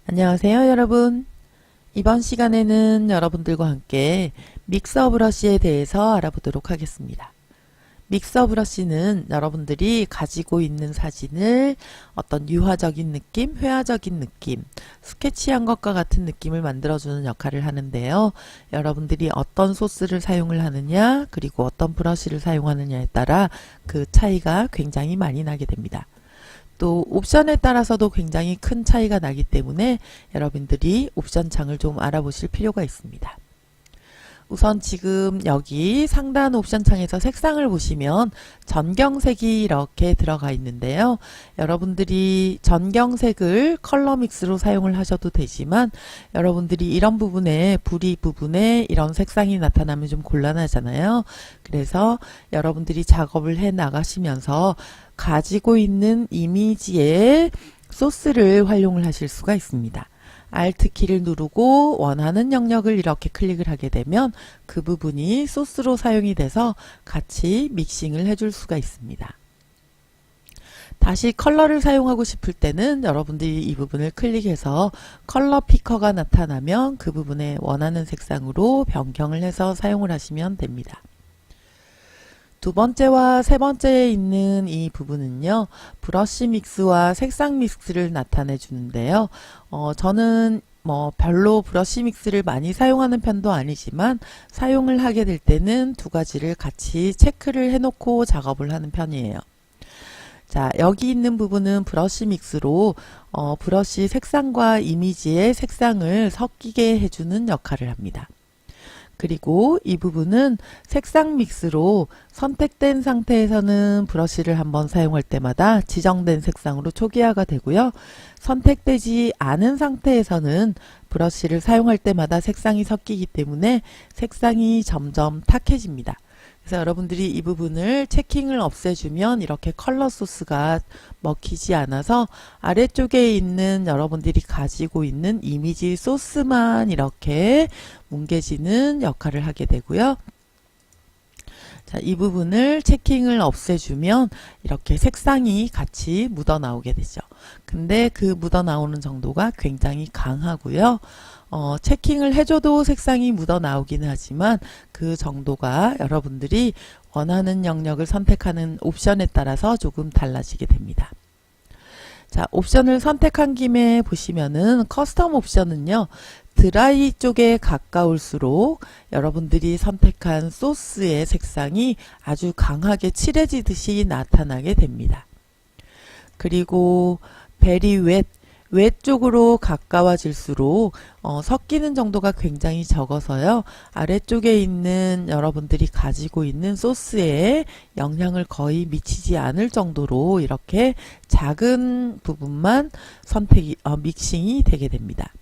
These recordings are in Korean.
안녕하세요, 여러분. 이번 시간에는 여러분들과 함께 믹서 브러쉬에 대해서 알아보도록 하겠습니다. 믹서 브러쉬는 여러분들이 가지고 있는 사진을 어떤 유화적인 느낌, 회화적인 느낌, 스케치한 것과 같은 느낌을 만들어주는 역할을 하는데요. 여러분들이 어떤 소스를 사용을 하느냐, 그리고 어떤 브러쉬를 사용하느냐에 따라 그 차이가 굉장히 많이 나게 됩니다. 또 옵션에 따라서도 굉장히 큰 차이가 나기 때문에 여러분들이 옵션 창을 좀 알아보실 필요가 있습니다. 우선 지금 여기 상단 옵션 창에서 색상을 보시면 전경색이 이렇게 들어가 있는데요. 여러분들이 전경색을 컬러 믹스로 사용을 하셔도 되지만 여러분들이 이런 부분에 부리 부분에 이런 색상이 나타나면 좀 곤란하잖아요. 그래서 여러분들이 작업을 해 나가시면서 가지고 있는 이미지에 소스를 활용을 하실 수가 있습니다. Alt 키를 누르고 원하는 영역을 이렇게 클릭을 하게 되면 그 부분이 소스로 사용이 돼서 같이 믹싱을 해줄 수가 있습니다. 다시 컬러를 사용하고 싶을 때는 여러분들이 이 부분을 클릭해서 컬러 피커가 나타나면 그 부분에 원하는 색상으로 변경을 해서 사용을 하시면 됩니다. 두 번째와 세 번째에 있는 이 부분은요, 브러쉬 믹스와 색상 믹스를 나타내 주는데요. 저는 별로 브러쉬 믹스를 많이 사용하는 편도 아니지만 사용을 하게 될 때는 두 가지를 같이 체크를 해놓고 작업을 하는 편이에요. 자, 여기 있는 부분은 브러쉬 믹스로 브러쉬 색상과 이미지의 색상을 섞이게 해주는 역할을 합니다. 그리고 이 부분은 색상 믹스로 선택된 상태에서는 브러쉬를 한번 사용할 때마다 지정된 색상으로 초기화가 되고요. 선택되지 않은 상태에서는 브러쉬를 사용할 때마다 색상이 섞이기 때문에 색상이 점점 탁해집니다. 그래서 여러분들이 이 부분을 체킹을 없애주면 이렇게 컬러 소스가 먹히지 않아서 아래쪽에 있는 여러분들이 가지고 있는 이미지 소스만 이렇게 뭉개지는 역할을 하게 되고요. 자, 이 부분을 체킹을 없애주면 이렇게 색상이 같이 묻어 나오게 되죠. 근데 그 묻어 나오는 정도가 굉장히 강하고요. 체킹을 해줘도 색상이 묻어 나오기는 하지만 그 정도가 여러분들이 원하는 영역을 선택하는 옵션에 따라서 조금 달라지게 됩니다. 자, 옵션을 선택한 김에 보시면은 커스텀 옵션은요, 드라이 쪽에 가까울수록 여러분들이 선택한 소스의 색상이 아주 강하게 칠해지듯이 나타나게 됩니다. 그리고 베리 웻 쪽으로 가까워질수록 섞이는 정도가 굉장히 적어서요. 아래쪽에 있는 여러분들이 가지고 있는 소스에 영향을 거의 미치지 않을 정도로 이렇게 작은 부분만 믹싱이 되게 됩니다.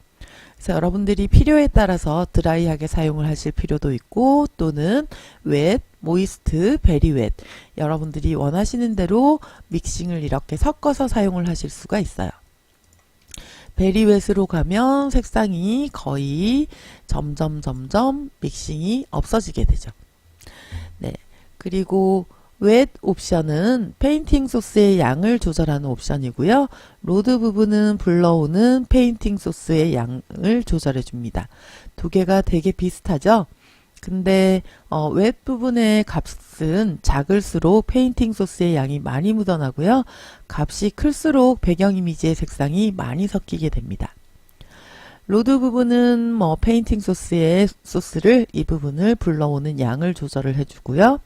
그래서 여러분들이 필요에 따라서 드라이하게 사용을 하실 필요도 있고 또는 웻, 모이스트, 베리 웻 여러분들이 원하시는 대로 믹싱을 이렇게 섞어서 사용을 하실 수가 있어요. 베리 웻으로 가면 색상이 거의 점점 믹싱이 없어지게 되죠. 네. 그리고 웻 옵션은 페인팅 소스의 양을 조절하는 옵션이고요. 로드 부분은 불러오는 페인팅 소스의 양을 조절해 줍니다. 두 개가 되게 비슷하죠? 근데 웻 부분의 값은 작을수록 페인팅 소스의 양이 많이 묻어나고요. 값이 클수록 배경 이미지의 색상이 많이 섞이게 됩니다. 로드 부분은 페인팅 소스를 이 부분을 불러오는 양을 조절을 해주고요.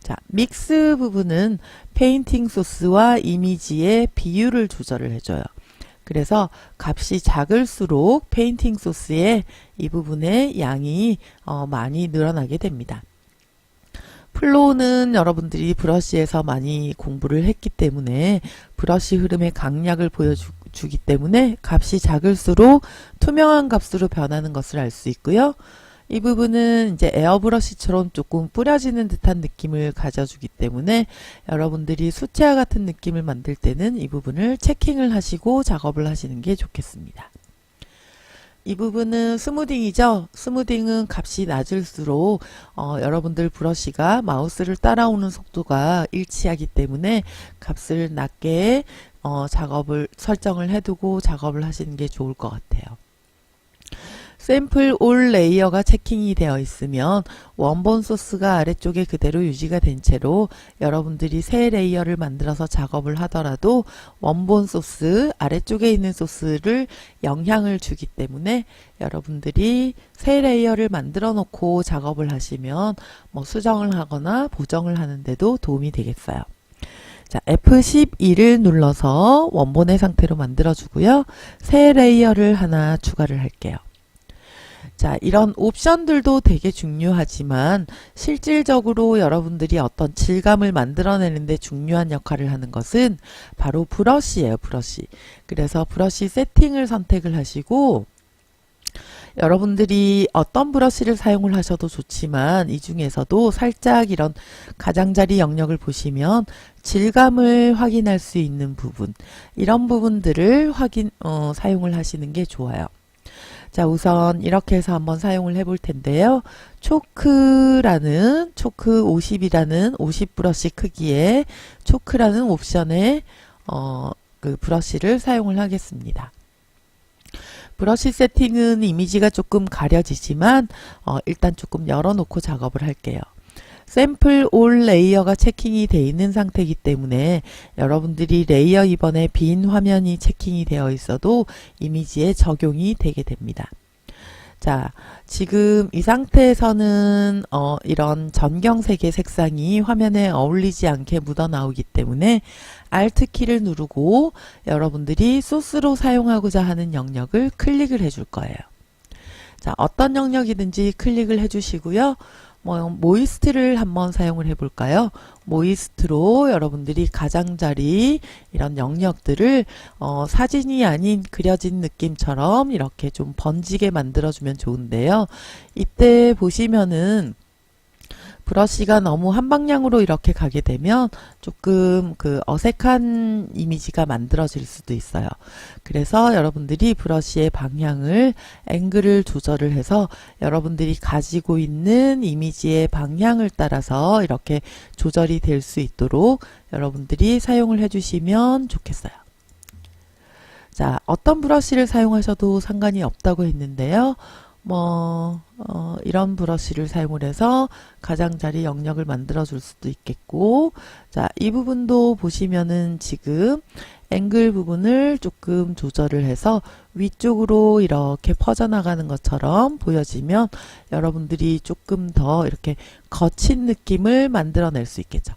자, 믹스 부분은 페인팅 소스와 이미지의 비율을 조절을 해줘요. 그래서 값이 작을수록 페인팅 소스의 이 부분의 양이 많이 늘어나게 됩니다. 플로우는 여러분들이 브러쉬에서 많이 공부를 했기 때문에 브러쉬 흐름의 강약을 보여주기 때문에 값이 작을수록 투명한 값으로 변하는 것을 알 수 있고요. 이 부분은 이제 에어브러쉬처럼 조금 뿌려지는 듯한 느낌을 가져주기 때문에 여러분들이 수채화 같은 느낌을 만들 때는 이 부분을 체킹을 하시고 작업을 하시는 게 좋겠습니다. 이 부분은 스무딩이죠. 스무딩은 값이 낮을수록 여러분들 브러쉬가 마우스를 따라오는 속도가 일치하기 때문에 값을 낮게 설정을 해두고 작업을 하시는 게 좋을 것 같아요. 샘플 올 레이어가 체킹이 되어 있으면 원본 소스가 아래쪽에 그대로 유지가 된 채로 여러분들이 새 레이어를 만들어서 작업을 하더라도 원본 소스, 아래쪽에 있는 소스를 영향을 주기 때문에 여러분들이 새 레이어를 만들어 놓고 작업을 하시면 뭐 수정을 하거나 보정을 하는데도 도움이 되겠어요. 자, F12를 눌러서 원본의 상태로 만들어 주고요. 새 레이어를 하나 추가를 할게요. 자, 이런 옵션들도 되게 중요하지만 실질적으로 여러분들이 어떤 질감을 만들어내는데 중요한 역할을 하는 것은 바로 브러쉬예요, 브러쉬. 그래서 브러쉬 세팅을 선택을 하시고 여러분들이 어떤 브러쉬를 사용을 하셔도 좋지만 이 중에서도 살짝 이런 가장자리 영역을 보시면 질감을 확인할 수 있는 부분, 이런 부분들을 사용을 하시는 게 좋아요. 자, 우선 이렇게 해서 한번 사용을 해볼 텐데요. 초크 50이라는 50 브러쉬 크기의 초크라는 옵션에 그 브러쉬를 사용을 하겠습니다. 브러쉬 세팅은 이미지가 조금 가려지지만 일단 조금 열어놓고 작업을 할게요. 샘플 올 레이어가 체킹이 되어 있는 상태이기 때문에 여러분들이 레이어 2번에 빈 화면이 체킹이 되어 있어도 이미지에 적용이 되게 됩니다. 자, 지금 이 상태에서는 이런 전경색의 색상이 화면에 어울리지 않게 묻어나오기 때문에 Alt 키를 누르고 여러분들이 소스로 사용하고자 하는 영역을 클릭을 해줄 거예요. 자, 어떤 영역이든지 클릭을 해주시고요. 모이스트를 한번 사용을 해볼까요? 모이스트로 여러분들이 가장자리 이런 영역들을 사진이 아닌 그려진 느낌처럼 이렇게 좀 번지게 만들어주면 좋은데요. 이때 보시면은 브러쉬가 너무 한 방향으로 이렇게 가게 되면 조금 그 어색한 이미지가 만들어질 수도 있어요. 그래서 여러분들이 브러쉬의 방향을, 앵글을 조절을 해서 여러분들이 가지고 있는 이미지의 방향을 따라서 이렇게 조절이 될 수 있도록 여러분들이 사용을 해주시면 좋겠어요. 자, 어떤 브러쉬를 사용하셔도 상관이 없다고 했는데요. 이런 브러쉬를 사용을 해서 가장자리 영역을 만들어 줄 수도 있겠고, 자, 이 부분도 보시면은 지금 앵글 부분을 조금 조절을 해서 위쪽으로 이렇게 퍼져나가는 것처럼 보여지면 여러분들이 조금 더 이렇게 거친 느낌을 만들어낼 수 있겠죠.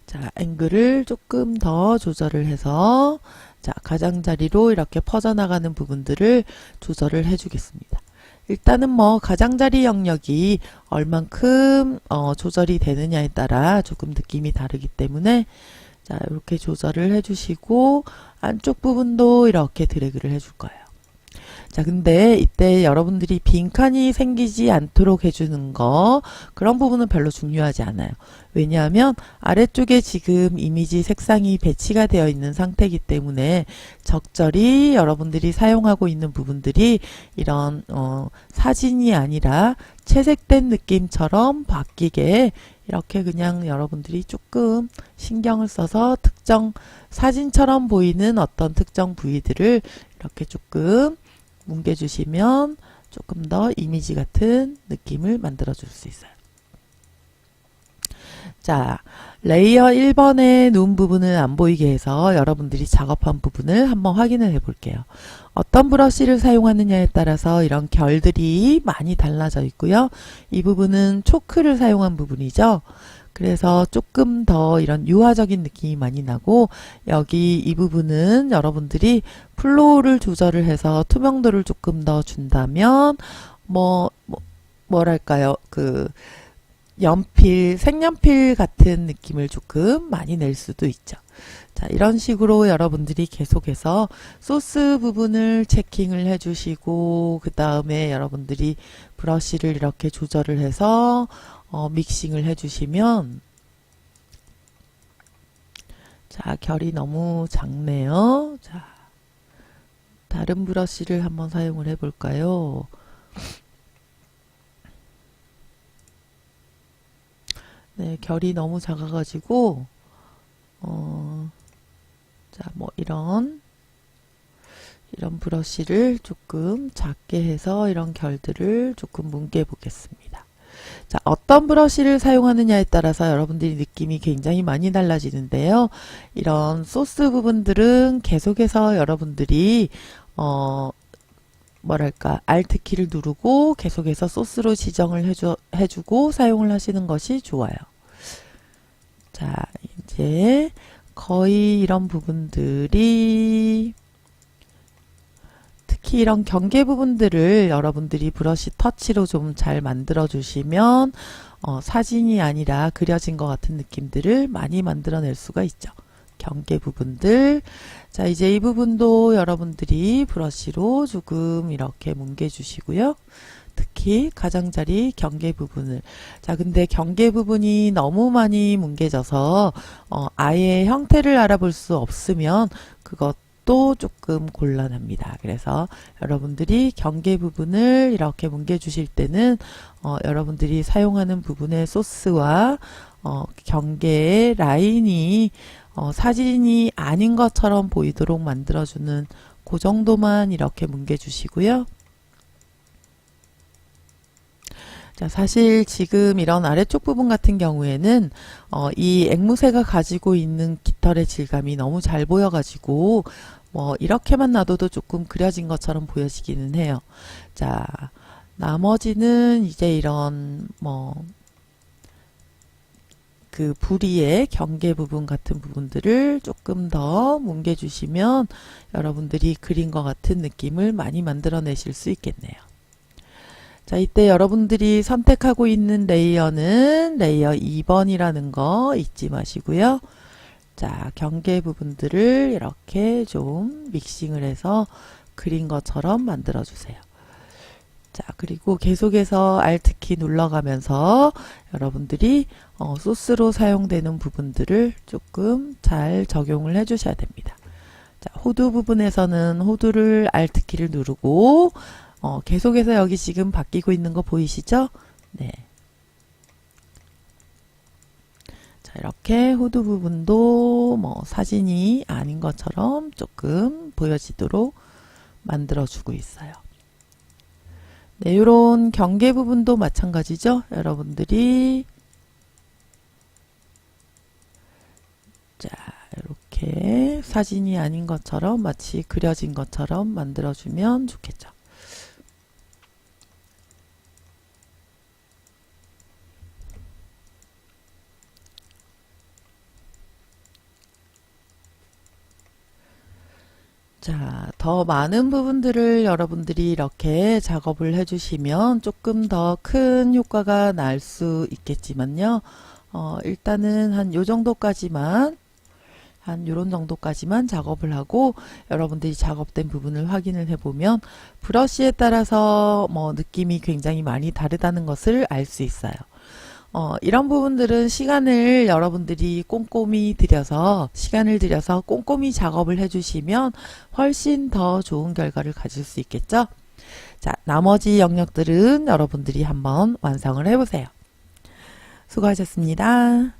자, 앵글을 조금 더 조절을 해서 자, 가장자리로 이렇게 퍼져나가는 부분들을 조절을 해주겠습니다. 일단은 가장자리 영역이 얼만큼 조절이 되느냐에 따라 조금 느낌이 다르기 때문에 자, 이렇게 조절을 해주시고 안쪽 부분도 이렇게 드래그를 해줄 거예요. 자, 근데 이때 여러분들이 빈칸이 생기지 않도록 해주는 거, 그런 부분은 별로 중요하지 않아요. 왜냐하면 아래쪽에 지금 이미지 색상이 배치가 되어 있는 상태이기 때문에 적절히 여러분들이 사용하고 있는 부분들이 이런 사진이 아니라 채색된 느낌처럼 바뀌게 이렇게 그냥 여러분들이 조금 신경을 써서 특정 사진처럼 보이는 어떤 특정 부위들을 이렇게 조금 뭉개주시면 조금 더 이미지 같은 느낌을 만들어 줄 수 있어요. 자, 레이어 1번의 눈 부분을 안 보이게 해서 여러분들이 작업한 부분을 한번 확인을 해 볼게요. 어떤 브러쉬를 사용하느냐에 따라서 이런 결들이 많이 달라져 있고요. 이 부분은 초크를 사용한 부분이죠. 그래서 조금 더 이런 유화적인 느낌이 많이 나고, 여기 이 부분은 여러분들이 플로우를 조절을 해서 투명도를 조금 더 준다면 뭐랄까요, 그 색연필 같은 느낌을 조금 많이 낼 수도 있죠. 자, 이런 식으로 여러분들이 계속해서 소스 부분을 체킹을 해주시고, 그 다음에 여러분들이 브러쉬를 이렇게 조절을 해서 믹싱을 해주시면, 자, 결이 너무 작네요. 자, 다른 브러쉬를 한번 사용을 해볼까요? 네, 결이 너무 작아가지고 자, 뭐 이런 브러쉬를 조금 작게 해서 이런 결들을 조금 뭉개 보겠습니다. 자, 어떤 브러쉬를 사용하느냐에 따라서 여러분들이 느낌이 굉장히 많이 달라지는데요. 이런 소스 부분들은 계속해서 여러분들이 뭐랄까 Alt키를 누르고 계속해서 소스로 지정을 해주고 사용을 하시는 것이 좋아요. 자, 이제 거의 이런 부분들이 특히 이런 경계 부분들을 여러분들이 브러쉬 터치로 좀 잘 만들어 주시면 사진이 아니라 그려진 것 같은 느낌들을 많이 만들어낼 수가 있죠. 경계 부분들. 자, 이제 이 부분도 여러분들이 브러쉬로 조금 이렇게 뭉개 주시고요. 특히 가장자리 경계 부분을. 자, 근데 경계 부분이 너무 많이 뭉개져서 아예 형태를 알아볼 수 없으면 그것도 조금 곤란합니다. 그래서 여러분들이 경계 부분을 이렇게 뭉개 주실 때는 여러분들이 사용하는 부분의 소스와 경계의 라인이 사진이 아닌 것처럼 보이도록 만들어주는 그 정도만 이렇게 뭉개 주시고요. 자, 사실 지금 이런 아래쪽 부분 같은 경우에는 이 앵무새가 가지고 있는 깃털의 질감이 너무 잘 보여가지고 뭐 이렇게만 놔둬도 조금 그려진 것처럼 보여지기는 해요. 자, 나머지는 이제 이런 뭐 그 부리의 경계 부분 같은 부분들을 조금 더 뭉개주시면 여러분들이 그린 것 같은 느낌을 많이 만들어내실 수 있겠네요. 자, 이때 여러분들이 선택하고 있는 레이어는 레이어 2번이라는 거 잊지 마시고요. 자, 경계 부분들을 이렇게 좀 믹싱을 해서 그린 것처럼 만들어 주세요. 자, 그리고 계속해서 Alt키 눌러가면서 여러분들이 소스로 사용되는 부분들을 조금 잘 적용을 해 주셔야 됩니다. 자, 호두 부분에서는 호두를 Alt키를 누르고 계속해서 여기 지금 바뀌고 있는 거 보이시죠? 네. 자, 이렇게 호두 부분도 뭐 사진이 아닌 것처럼 조금 보여지도록 만들어주고 있어요. 네, 이런 경계 부분도 마찬가지죠. 여러분들이 자, 이렇게 사진이 아닌 것처럼 마치 그려진 것처럼 만들어주면 좋겠죠. 자, 더 많은 부분들을 여러분들이 이렇게 작업을 해주시면 조금 더 큰 효과가 날 수 있겠지만요. 일단은 한 요 정도까지만, 한 요런 정도까지만 작업을 하고 여러분들이 작업된 부분을 확인을 해보면 브러쉬에 따라서 뭐 느낌이 굉장히 많이 다르다는 것을 알 수 있어요. 이런 부분들은 시간을 여러분들이 꼼꼼히 들여서 시간을 들여서 꼼꼼히 작업을 해주시면 훨씬 더 좋은 결과를 가질 수 있겠죠. 자, 나머지 영역들은 여러분들이 한번 완성을 해보세요. 수고하셨습니다.